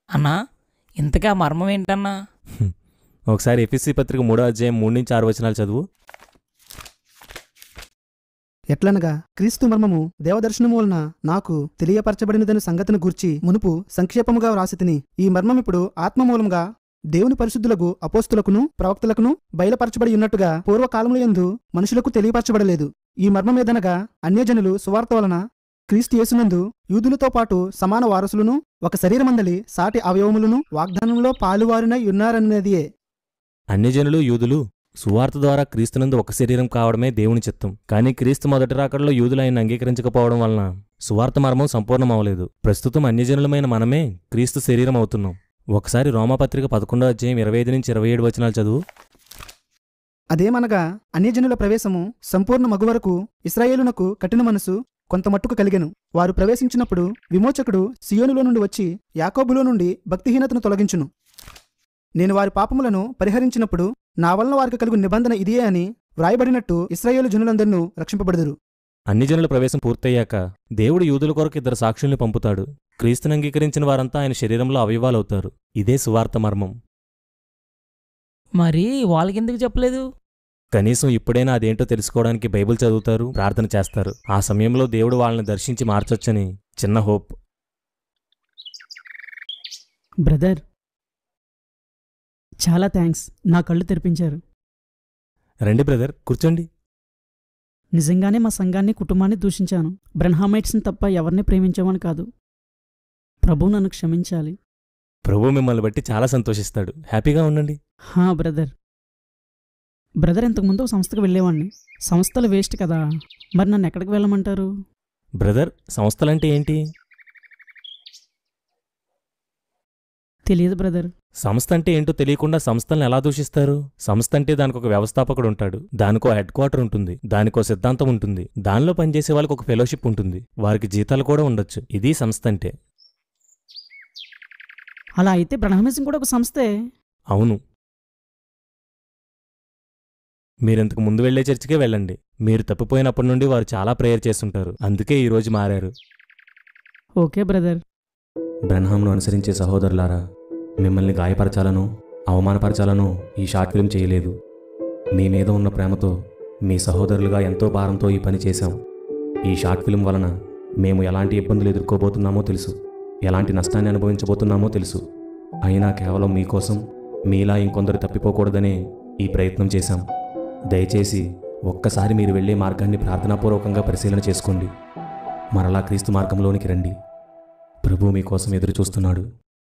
అన్నా, ఇంతకా మర్మం ఏంటన్నా? ఒకసారి ఎఫెసీ పత్రిక 3వ అధ్యాయం 3-6 వచనాలు చదువు. ఎట్లనగా క్రీస్తు మర్మము దేవదర్శనము వలన నాకు తెలియపరచబడినదని సంగతిని గూర్చి మునుపు సంక్షేపముగా వ్రాసితిని. ఈ మర్మమిప్పుడు ఆత్మమూలముగా దేవుని పరిశుద్ధులకు అపోస్తులకును ప్రవక్తలకును బయలుపరచబడి ఉన్నట్టుగా పూర్వకాలములందు మనుషులకు తెలియపరచబడలేదు. ఈ మర్మమేదనగా అన్యజనులు సువార్త వలన క్రీస్తు యేసునందు యూదులతో పాటు సమాన వారసులను ఒక శరీరమందలి సాటి అవయవములను వాగ్దానంలో పాలువారినై ఉన్నారన్నదియే. అన్యజనులు యూదులు సువార్త ద్వారా క్రీస్తునందు ఒక శరీరం కావడమే దేవుని చిత్తం. కానీ క్రీస్తు మొదటి రాకడలో యూదులు ఆయన అంగీకరించకపోవడం వలన సువార్త మర్మం సంపూర్ణమవలేదు. ప్రస్తుతం అన్యజనులమైన మనమే క్రీస్తు శరీరం అవుతున్నాం. ఒకసారి రోమాపత్రిక 11వ అధ్యాయం 25-27 వచనాలు చదువు. అదేమనగా అన్యజనుల ప్రవేశము సంపూర్ణ మగు వరకు ఇశ్రాయేలునకు కఠిన మనసు కొంత మట్టుకు కలిగెను. వారు ప్రవేశించినప్పుడు విమోచకుడు సియోనులో నుండి వచ్చి యాకోబులో నుండి భక్తిహీనతను తొలగించును. నేను వారి పాపములను పరిహరించినప్పుడు నా వలన వారికి కలుగు నిబంధన ఇదే అని వ్రాయబడినట్టు ఇశ్రాయేలు జనులందరినూ రక్షింపబడుదురు. అన్యజనుల ప్రవేశం పూర్తయ్యాక దేవుడు యూదుల కొరకు 2 సాక్షుల్ని పంపుతాడు. క్రీస్తుని అంగీకరించిన వారంతా ఆయన శరీరంలో అవయవాలవుతారు. ఇదే సువార్త మర్మం. మరి వాళ్ళకెందుకు చెప్పలేదు? కనీసం ఇప్పుడైనా అదేంటో తెలుసుకోవడానికి బైబిల్ చదువుతారు, ప్రార్థన చేస్తారు. ఆ సమయంలో దేవుడు వాళ్ళని దర్శించి మార్చొచ్చని చిన్న హోప్. బ్రదర్, చాలా థ్యాంక్స్, నా కళ్ళు తెరిపించారు. రండి బ్రదర్, కూర్చోండి. నిజంగానే మా సంఘాన్ని కుటుంబాన్ని దూషించాను. బ్రెన్హామైట్స్ని తప్ప ఎవరిని ప్రేమించేవాని కాదు. ప్రభు నన్ను క్షమించాలి. ప్రభు మిమ్మల్ని బట్టి చాలా సంతోషిస్తాడు. హ్యాపీగా ఉండండి. బ్రదర్ ఇంతకుముందు ఒక సంస్థకు వెళ్ళేవాడిని. సంస్థలు వేస్ట్ కదా, మరి నన్ను ఎక్కడికి వెళ్ళమంటారు? బ్రదర్, సంస్థలంటే ఏంటి? తెలియదు బ్రదర్. సంస్థ అంటే ఏంటో తెలియకుండా సంస్థలను ఎలా దూషిస్తారు? సంస్థ అంటే దానికి ఒక వ్యవస్థాపకుడు ఉంటాడు, దానికో హెడ్ క్వార్టర్ ఉంటుంది, దానికో సిద్ధాంతం ఉంటుంది, దానిలో పనిచేసే వాళ్ళకి ఒక ఫెలోషిప్ ఉంటుంది, వారికి జీతాలు కూడా ఉండొచ్చు. ఇది సంస్థ అంటే. అలా అయితే బ్రహ్మమిజం కూడా ఒక సంస్థే. అవును. మీరింతకు ముందు వెళ్లే చర్చికే వెళ్ళండి. మీరు తప్పిపోయినప్పటి నుండి వారు చాలా ప్రేయర్ చేస్తుంటారు. అందుకే ఈరోజు మారారు. Okay brother. బ్రెన్హామ్ను అనుసరించే సహోదరులారా, మిమ్మల్ని గాయపరచాలను అవమానపరచాలను ఈ షార్ట్ ఫిల్మ్ చేయలేదు. మీ మీద ఉన్న ప్రేమతో మీ సహోదరులుగా ఎంతో భారంతో ఈ పని చేశాం. ఈ షార్ట్ ఫిల్మ్ వలన మేము ఎలాంటి ఇబ్బందులు ఎదుర్కోబోతున్నామో తెలుసు, ఎలాంటి నష్టాన్ని అనుభవించబోతున్నామో తెలుసు. అయినా కేవలం మీకోసం, మీలా ఇంకొందరు తప్పిపోకూడదనే ఈ ప్రయత్నం చేశాం. దయచేసి ఒక్కసారి మీరు వెళ్లే మార్గాన్ని ప్రార్థనాపూర్వకంగా పరిశీలన చేసుకోండి. మరలా క్రీస్తు మార్గంలోనికి రండి. ప్రభు మీకోసం ఎదురు చూస్తున్నాడు.